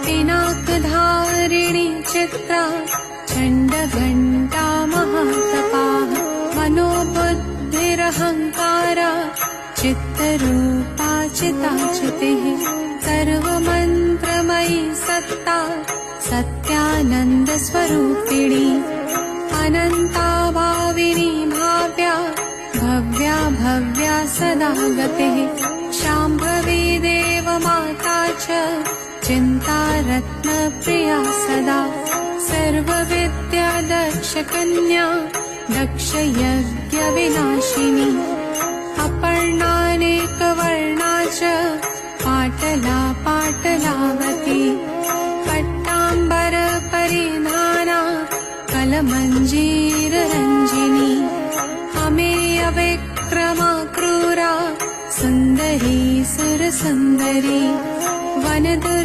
पिनाकधारिणी चित्रा चण्डघण्टा महातपाः मनोबुद्धिरहङ्कारा चित्तरूपा चिताचितिः सर्वमन्त्रमयी सत्ता सत्यानन्दस्वरूपिणी अनन्ता भाविनी भाव्या भव्या भव्या सदा गतिः शाम्भवी देवमाता च चिन्तारत्नप्रिया सदा सर्वविद्या दक्षकन्या दक्षयज्ञविनाशिनी अपर्णानेकवर्णा च पाटला पाटलावती पट्टाम्बरपरिधाना कलमञ्जीररञ्जिनी अमेयविक्रमा क्रूरा सुन्दरी सुरसुन्दरी वनदुर्गा